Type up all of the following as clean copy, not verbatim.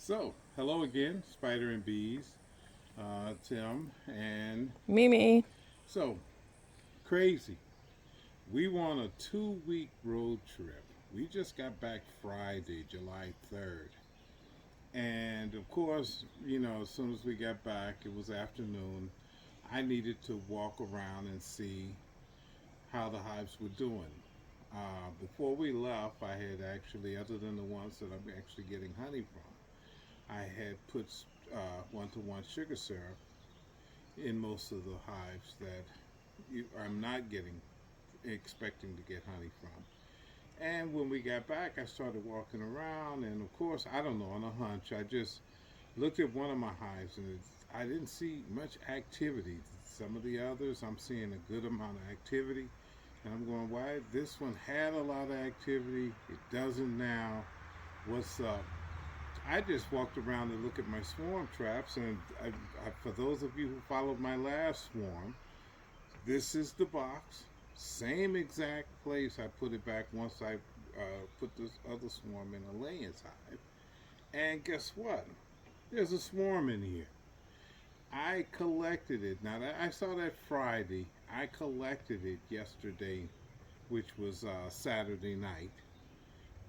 So, hello again, Spider and Bees, Tim, and Mimi. so crazy. We were on a 2 week road trip. We just got back Friday, July 3rd. And of course, as soon as we got back, it was afternoon. I needed to walk around and see how the hives were doing. Before we left, I had actually, other than the ones that I'm actually getting honey from, I had put one-to-one sugar syrup in most of the hives that I'm not getting, expecting to get honey from. And when we got back, I started walking around, and of course, I don't know, on a hunch, I just looked at one of my hives, and I didn't see much activity. Some of the others, I'm seeing a good amount of activity, and I'm going, why? This one had a lot of activity, it doesn't now. What's up? I just walked around to look at my swarm traps, and for those of you who followed my last swarm, this is the box. Same exact place I put it back once I put this other swarm in a laying hive. And guess what? There's a swarm in here. I collected it. Now, I saw that Friday. I collected it yesterday, which was Saturday night,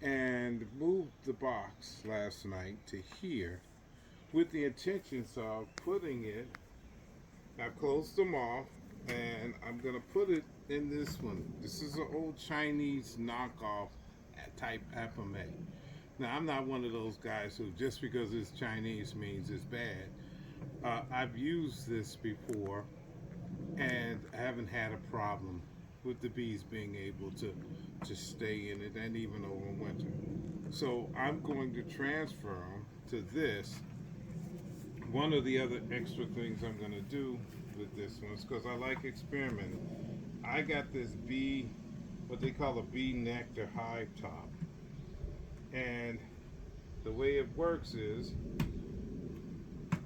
and moved the box last night to here with the intentions of putting it. I've closed them off, and I'm gonna put it in this one. This is an old Chinese knockoff type apame. Now, I'm not one of those guys who just because it's Chinese means it's bad. I've used this before, and I haven't had a problem with the bees being able to stay in it, and even over winter. So I'm going to transfer them to this. One of the other extra things I'm going to do with this one is because I like experimenting. I got this bee, what they call a bee nectar hive top. And the way it works is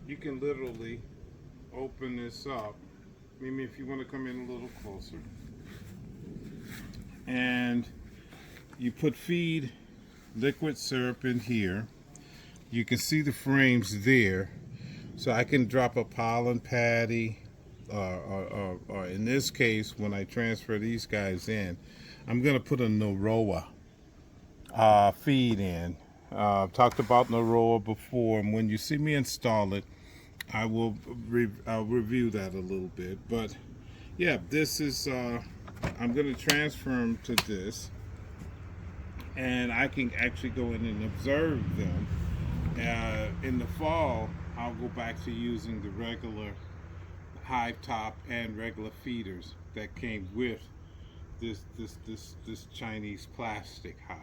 you can literally open this up. Maybe if you want to come in a little closer. And you put feed liquid syrup in here. You can see the frames there. So I can drop a pollen patty, or in this case, when I transfer these guys in, I'm going to put a Noroa feed in. I've talked about Noroa before, and when you see me install it, I'll review that a little bit. But yeah, this is I'm going to transfer them to this, and I can actually go in and observe them. In the fall, I'll go back to using the regular hive top and regular feeders that came with this Chinese plastic hive.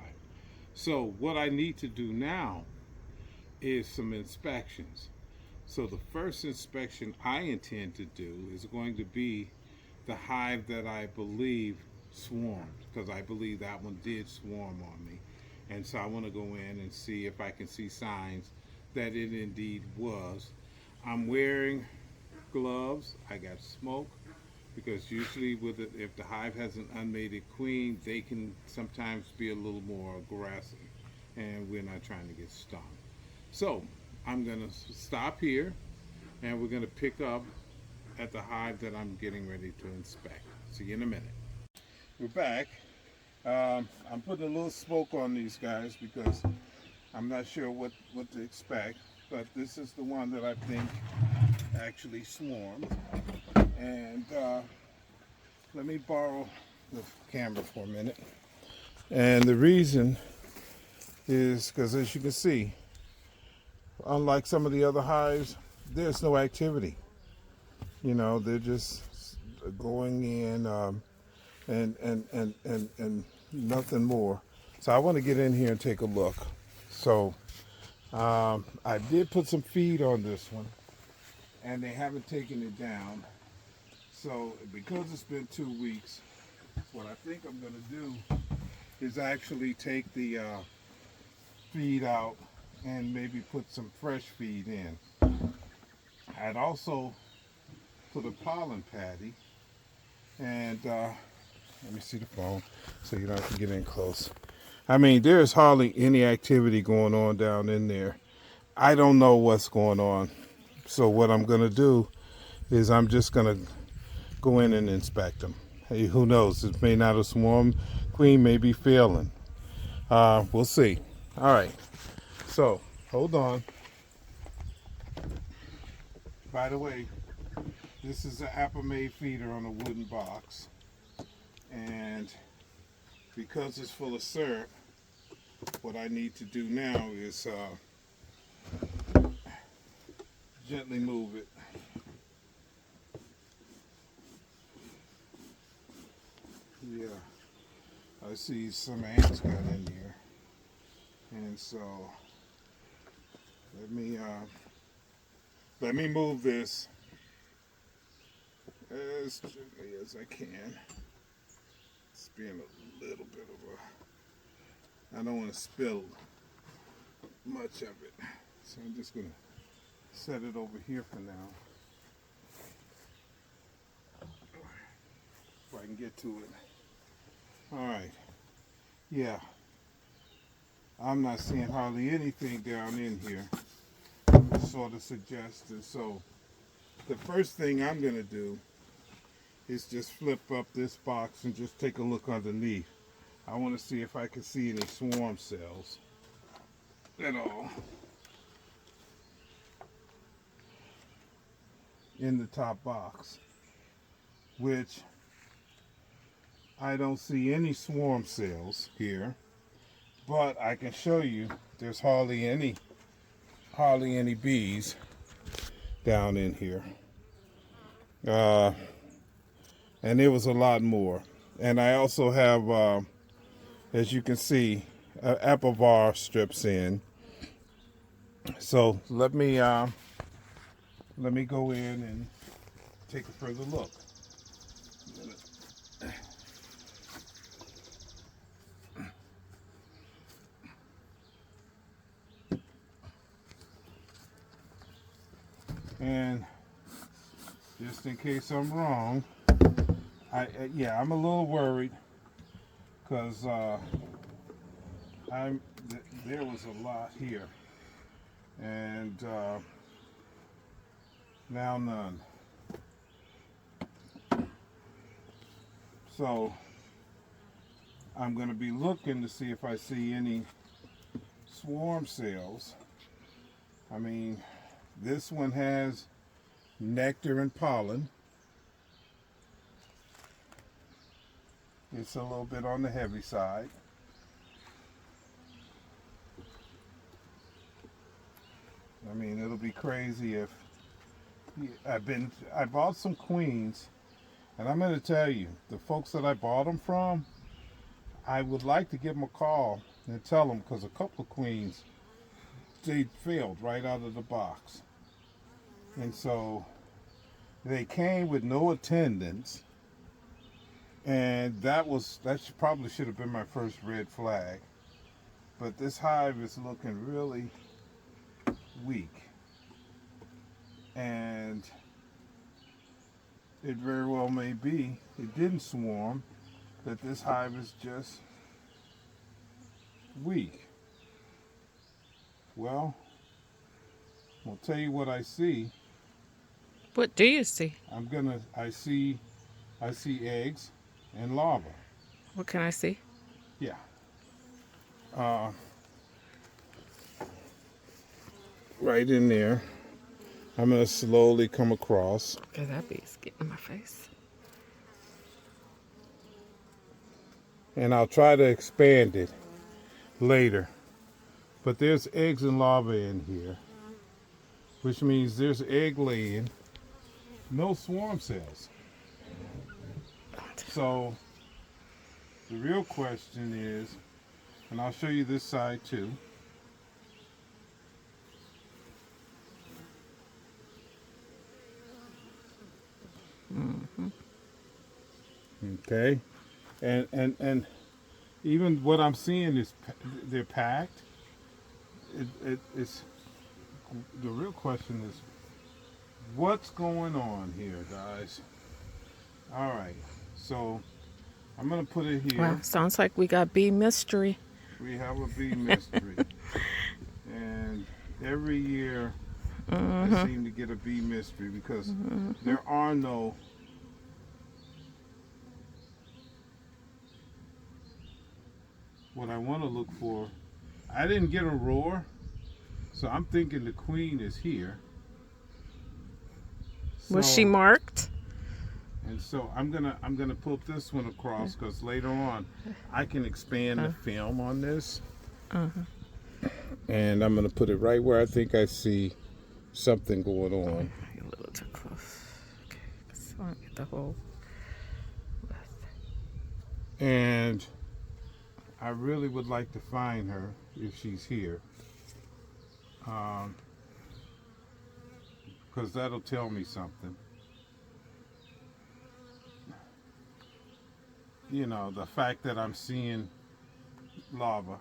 So what I need to do now is some inspections. So the first inspection I intend to do is going to be the hive that I believe swarmed, because I believe that one did swarm on me. And so I want to go in and see if I can see signs that it indeed was. I'm wearing gloves. I got smoke because usually with it, if the hive has an unmated queen, they can sometimes be a little more aggressive, and we're not trying to get stung. So I'm going to stop here, and we're going to pick up at the hive that I'm getting ready to inspect. See you in a minute. We're back. I'm putting a little smoke on these guys because I'm not sure what to expect, but this is the one that I think actually swarmed. And let me borrow the camera for a minute. And the reason is because, as you can see, unlike some of the other hives, there's no activity. They're just going in and nothing more. So I want to get in here and take a look. So I did put some feed on this one, and they haven't taken it down. So because it's been 2 weeks, what I think I'm going to do is actually take the feed out and maybe put some fresh feed in. I'd also put a pollen patty, and let me see the phone so you don't have to get in close. I mean, there's hardly any activity going on down in there. I don't know what's going on. So what I'm going to do is I'm just going to go in and inspect them. Hey, who knows? It may not have swarmed. Queen may be failing. We'll see. All right. So hold on. By the way, this is an Apple made feeder on a wooden box. And because it's full of syrup, what I need to do now is gently move it. Yeah, I see some ants got in here. And so let me move this as gently as I can. It's being a little bit of a, I don't want to spill much of it. So I'm just going to set it over here for now. If I can get to it. All right. Yeah. I'm not seeing hardly anything down in here. Sort of suggested. So the first thing I'm going to do is just flip up this box and just take a look underneath. I want to see if I can see any swarm cells at all in the top box, which I don't see any swarm cells here, but I can show you there's hardly any bees down in here. And there was a lot more. And I also have, as you can see, apple var strips in. So let me go in and take a further look. And just in case I'm wrong, I'm a little worried because there was a lot here, and now none. So I'm going to be looking to see if I see any swarm cells. I mean, this one has nectar and pollen. It's a little bit on the heavy side. I mean, it'll be crazy if I bought some queens, and I'm going to tell you, the folks that I bought them from, I would like to give them a call and tell them, because a couple of queens, they failed right out of the box. And so they came with no attendance, and that probably should have been my first red flag. But this hive is looking really weak, and it very well may be, it didn't swarm, that this hive is just weak. Well, I'll tell you what I see. What do you see? I see eggs and larvae. What can I see? Yeah. Uh, right in there. I'm going to slowly come across. Because that bee's getting in my face. And I'll try to expand it later. But there's eggs and larvae in here, which means there's egg laying, no swarm cells. So the real question is, and I'll show you this side too. Mm-hmm. Okay, and even what I'm seeing is they're packed. It's the real question is, what's going on here, guys? All right, so I'm gonna put it here. Wow, sounds like we got bee mystery. We have a bee mystery, and every year I Mm-hmm. seem to get a bee mystery because there are no. What I want to look for, I didn't get a roar, so I'm thinking the queen is here. Was she So marked? and so I'm gonna put this one across because later on I can expand the Uh, film on this, uh-huh. and I'm gonna put it right where I think I see something going Oh, on. you're a little too close. Okay, so I want to get the whole width. And I really would like to find her if she's here, because that'll tell me something. You know, the fact that I'm seeing lava,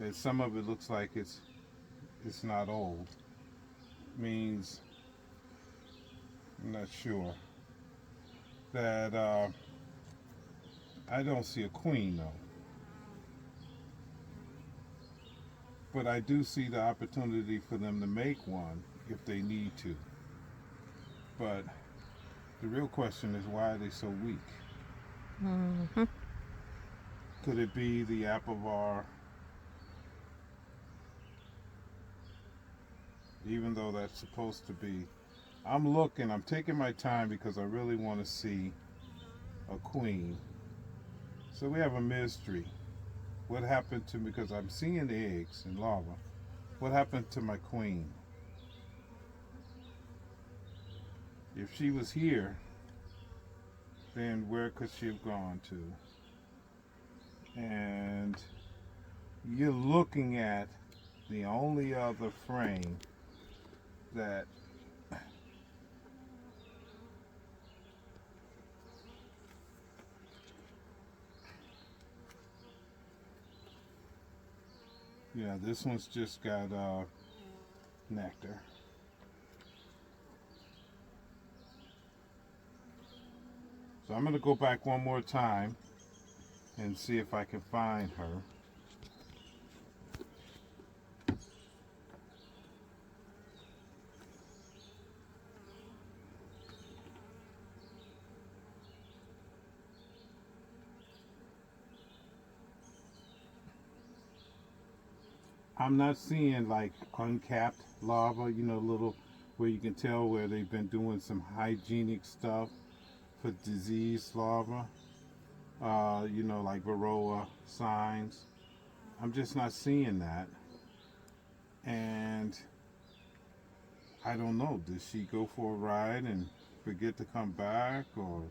and some of it looks like it's not old, means I'm not sure that I don't see a queen though, but I do see the opportunity for them to make one if they need to. But the real question is, why are they so weak? Mm-hmm. Could it be the Apivar, even though that's supposed to be? I'm looking, I'm taking my time because I really want to see a queen. So we have a mystery. What happened to me? Because I'm seeing the eggs in lava. What happened to my queen? If she was here, then where could she have gone to? And you're looking at the only other frame that yeah, this one's just got nectar. So I'm gonna go back one more time and see if I can find her. I'm not seeing like uncapped lava, you know, little where you can tell where they've been doing some hygienic stuff for diseased lava, you know, like Varroa signs. I'm just not seeing that. And I don't know, did she go for a ride and forget to come back, or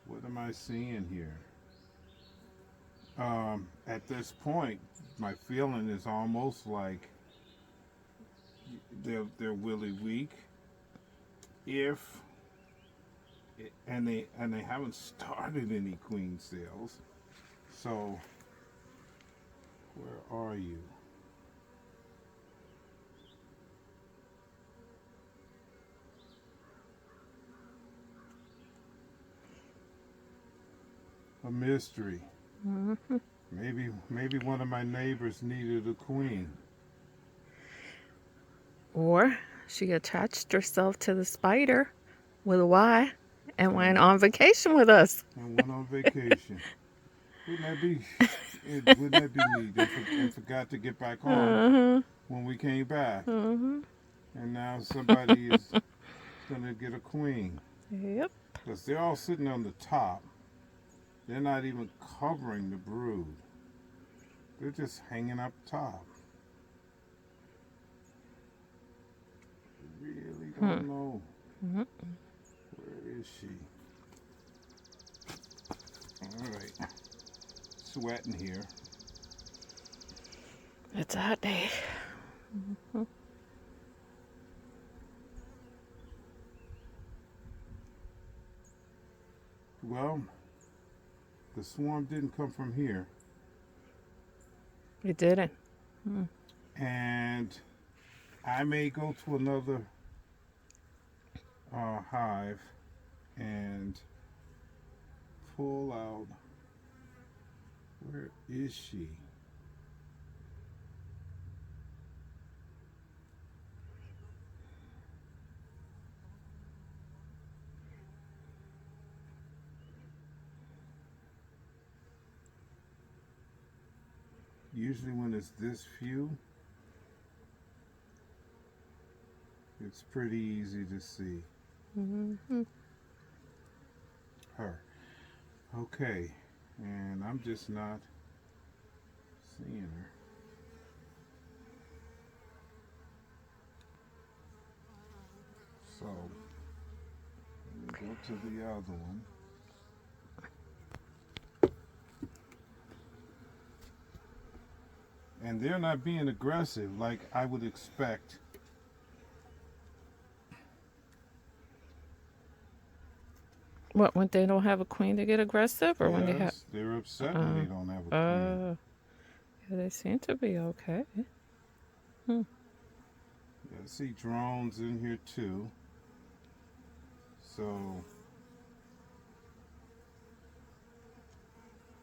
what am I seeing here? At this point, my feeling is almost like they're really weak. If and they haven't started any queen sales. So where are you? A mystery. Mm-hmm. Maybe one of my neighbors needed a queen. Or she attached herself to the spider with a Y and went And on vacation with us. went on vacation. Wouldn't that be wouldn't that be neat? And forgot to get back home Uh-huh. when we came back. Uh-huh. And now somebody is gonna get a queen. Yep. Because they're all sitting on the top. They're not even covering the brood. They're just hanging up top. Really Hmm. don't know. Mm-hmm. Where is she? Alright. Sweating here. It's a hot day. Mm-hmm. Well, the swarm didn't come from here. It didn't. Mm. And I may go to another hive and pull out. Where is she? Usually when it's this few, it's pretty easy to see her. Okay, and I'm just not seeing her. So, let me go to the other one. And they're not being aggressive like I would expect. What, when they don't have a queen to get aggressive, or when they have? Yes, they're upset when they don't have a queen. Yeah, they seem to be okay. Hmm. Yeah, I see drones in here too. So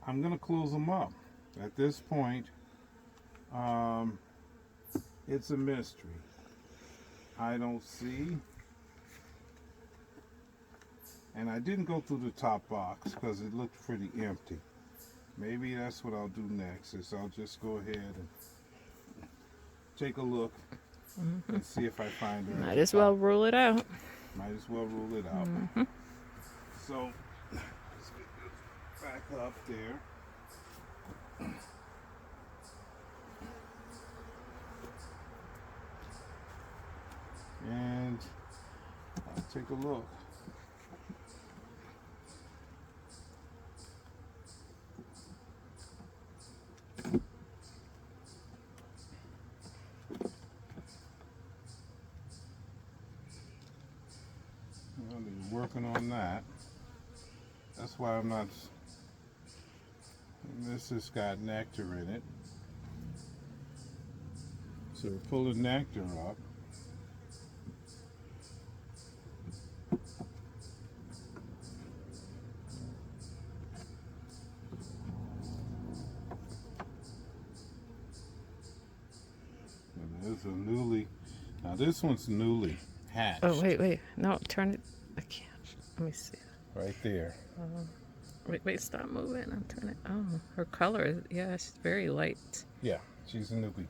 I'm gonna close them up. At this point, it's a mystery. I don't see, and I didn't go through the top box because it looked pretty empty. Maybe that's what I'll do next. Is I'll just go ahead and take a look and see if I find her. Might as well rule it out. Might as well rule it out. So let's get this back up there. And I'll take a look. Well, they're working on that. That's why I'm not. This has got nectar in it. So we're pulling nectar up. And there's a newly. Now this one's newly hatched. Oh, wait. No, turn it. I can't. Let me see. Right there. Wait, stop moving. I'm turning. Oh, her color is, yeah, she's very light. Yeah, she's a newbie.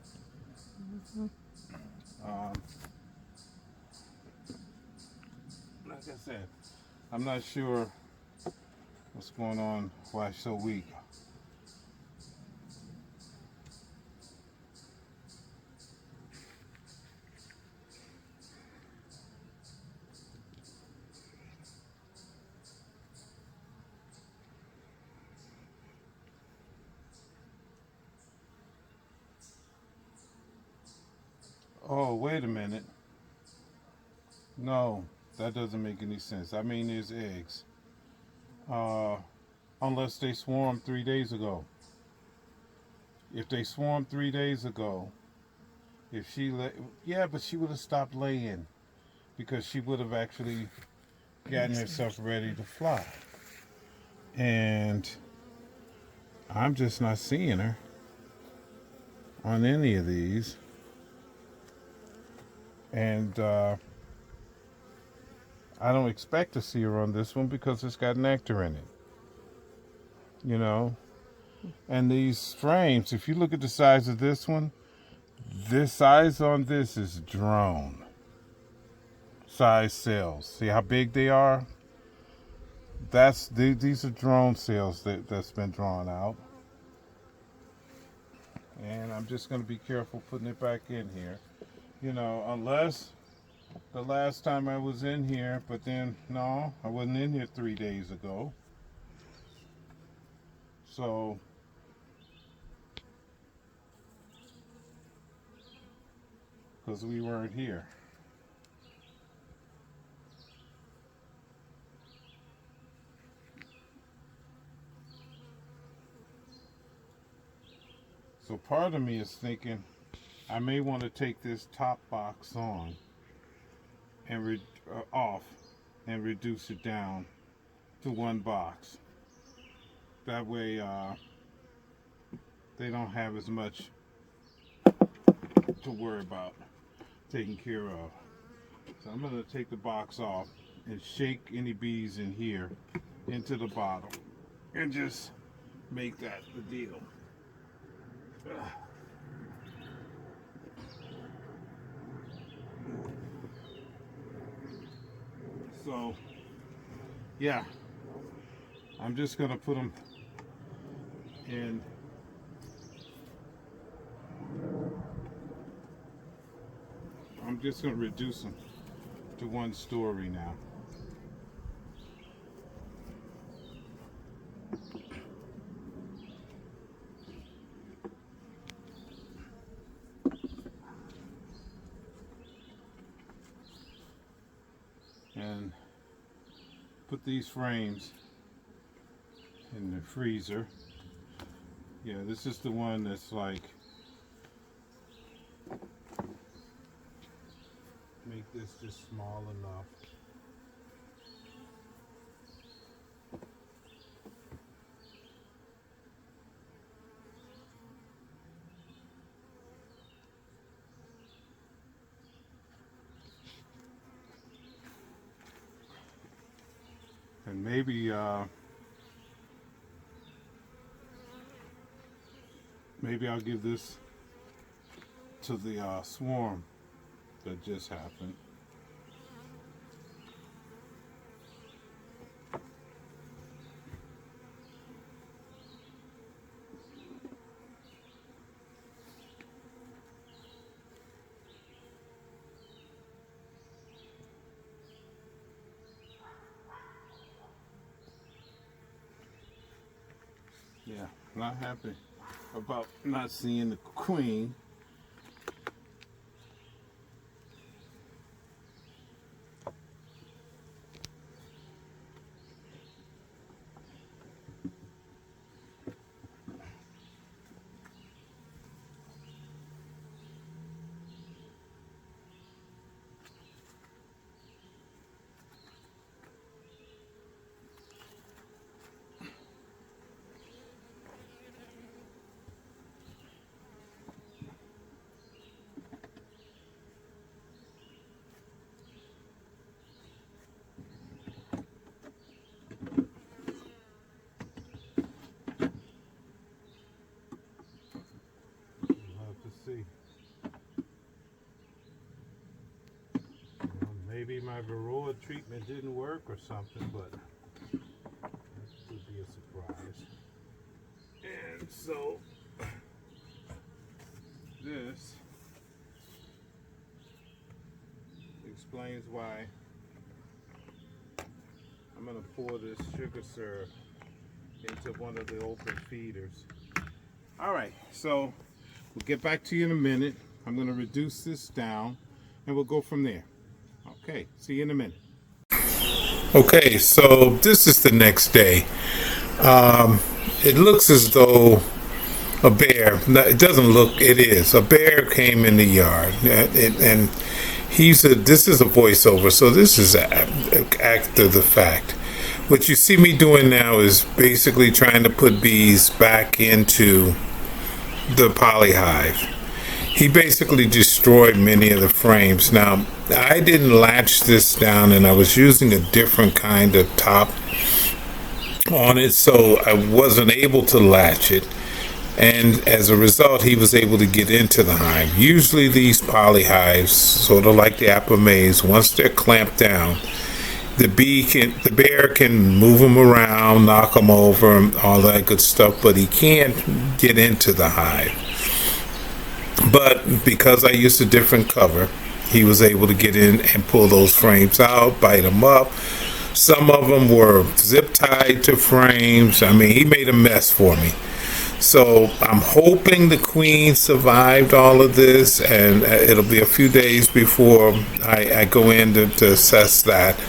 Like I said, I'm not sure what's going on, why she's so weak. Oh, wait a minute. No, that doesn't make any sense. I mean, there's eggs. Unless they swarmed 3 days ago. If they swarmed 3 days ago, if she yeah, but she would have stopped laying because she would have actually gotten herself ready to fly. And I'm just not seeing her on any of these. And I don't expect to see her on this one because it's got nectar in it. You know? And these frames, if you look at the size of this one, this size on this is drone size cells. See how big they are? These are drone cells that's been drawn out. And I'm just going to be careful putting it back in here. You know, unless the last time I was in here, but then, no, I wasn't in here 3 days ago. So, because we weren't here. So part of me is thinking I may want to take this top box on and off and reduce it down to one box. That way they don't have as much to worry about taking care of. So I'm going to take the box off and shake any bees in here into the bottom and just make that the deal. So, yeah, I'm just gonna put them in. I'm just gonna reduce them to 1 story now. And put these frames in the freezer. Yeah, this is the one that's like, make this just small enough. And maybe I'll give this to the swarm that just happened. Yeah, not happy about not seeing the queen. See, maybe my varroa treatment didn't work or something, but that would be a surprise. And so this explains why I'm going to pour this sugar syrup into one of the open feeders. All right, so we'll get back to you in a minute. I'm going to reduce this down and we'll go from there. Okay, see you in a minute. Okay, so this is the next day. It looks as though a bear, it doesn't look, it is. A bear came in the yard and this is a voiceover, so this is after the fact. What you see me doing now is basically trying to put bees back into the polyhive. He basically destroyed many of the frames. Now, I didn't latch this down and I was using a different kind of top on it, so I wasn't able to latch it. And as a result, he was able to get into the hive. Usually these polyhives, sort of like the apple maze, once they're clamped down, the bear can move them around, knock them over, and all that good stuff, but he can't get into the hive. But because I used a different cover, he was able to get in and pull those frames out, bite them up. Some of them were zip tied to frames. I mean, he made a mess for me. So I'm hoping the queen survived all of this, and it'll be a few days before I go in to assess that,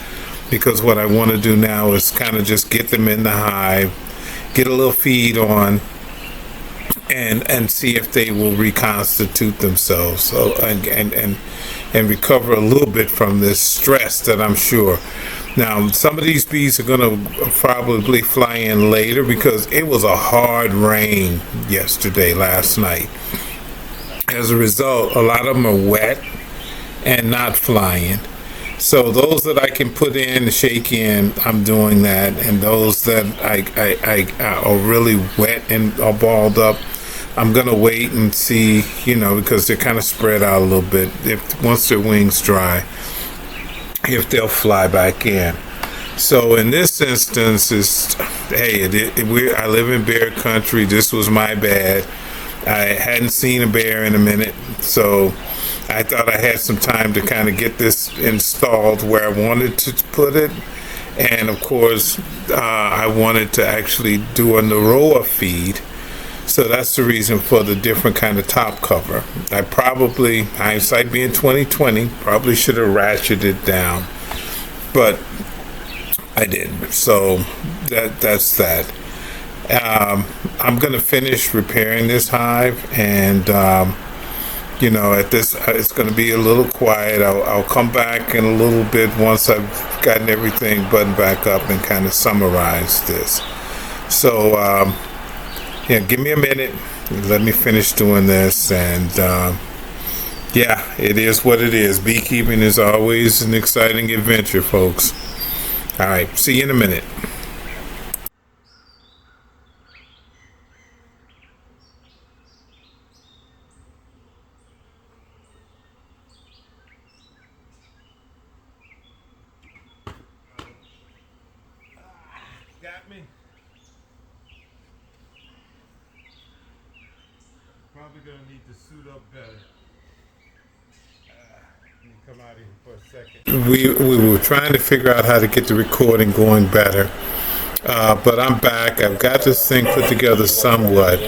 because what I want to do now is kind of just get them in the hive, get a little feed on, and see if they will reconstitute themselves, so and recover a little bit from this stress that I'm sure. Now, some of these bees are going to probably fly in later because it was a hard rain last night. As a result, a lot of them are wet and not flying. So those that I can put in, shake in, I'm doing that. And those that I are really wet and are balled up, I'm gonna wait and see, because they're kind of spread out a little bit. If once their wings dry, if they'll fly back in. So in this instance, hey, I live in bear country. This was my bad. I hadn't seen a bear in a minute, so I thought I had some time to kind of get this installed where I wanted to put it. And of course, I wanted to actually do a Naroa feed. So that's the reason for the different kind of top cover. I probably, hindsight being 2020, probably should have ratcheted it down, but I didn't. So that's that. I'm gonna finish repairing this hive, and at this, it's gonna be a little quiet. I'll come back in a little bit once I've gotten everything buttoned back up and kind of summarize this. So. Yeah, give me a minute. Let me finish doing this. And yeah, it is what it is. Beekeeping is always an exciting adventure, folks. All right, see you in a minute. Got me? Probably gonna need to suit up better. Let me come out here for a second. We were trying to figure out how to get the recording going better, but I'm back. I've got this thing put together somewhat,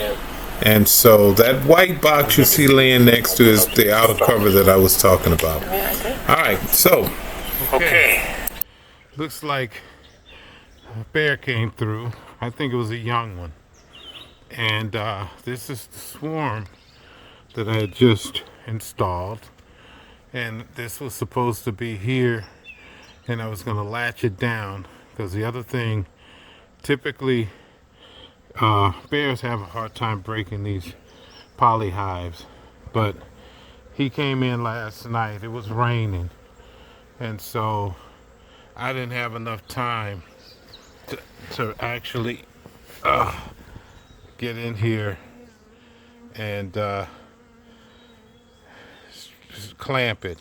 and so that white box you see laying next to is the outer cover that I was talking about. All right, so okay, looks like a bear came through. I think it was a young one. And this is the swarm that I had just installed. And this was supposed to be here, and I was going to latch it down, because the other thing, typically bears have a hard time breaking these poly hives. But he came in last night. It was raining. And so I didn't have enough time to actually get in here and clamp it,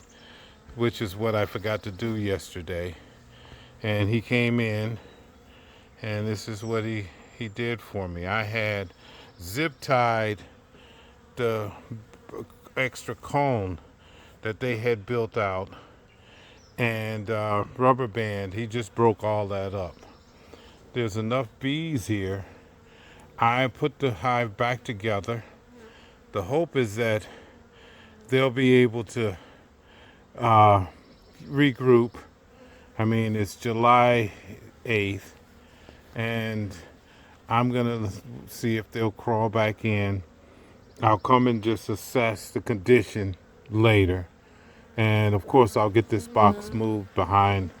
which is what I forgot to do yesterday. And he came in, and this is what he did for me. I had zip tied the extra cone that they had built out, and rubber band. He just broke all that up. There's enough bees here. I put the hive back together. The hope is that they'll be able to regroup. I mean, it's July 8th, and I'm gonna see if they'll crawl back in. I'll come and just assess the condition later. And of course, I'll get this box moved behind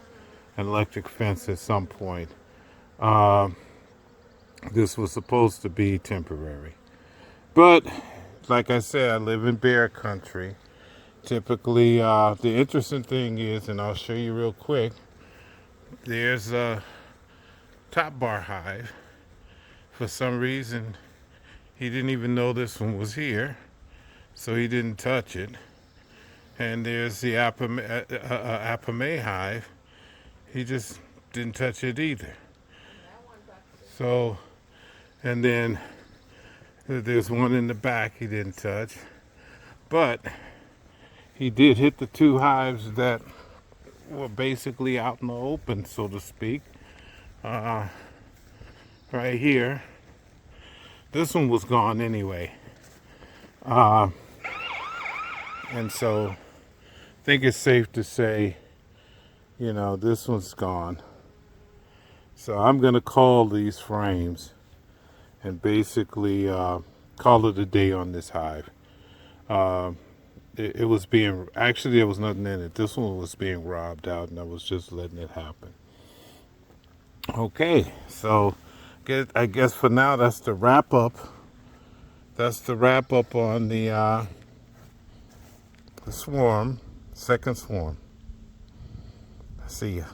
an electric fence at some point. This was supposed to be temporary. But like I said, I live in bear country. Typically, the interesting thing is, and I'll show you real quick, there's a top bar hive. For some reason, he didn't even know this one was here, so he didn't touch it. And there's the Apame hive. He just didn't touch it either. So, and then there's one in the back he didn't touch. But he did hit the two hives that were basically out in the open, so to speak. Right here. This one was gone anyway. And so I think it's safe to say, this one's gone. So I'm going to call these frames and basically call it a day on this hive. It was being, actually there was nothing in it. This one was being robbed out, and I was just letting it happen. Okay, so I guess for now that's the wrap up. That's the wrap up on the swarm, second swarm. See ya.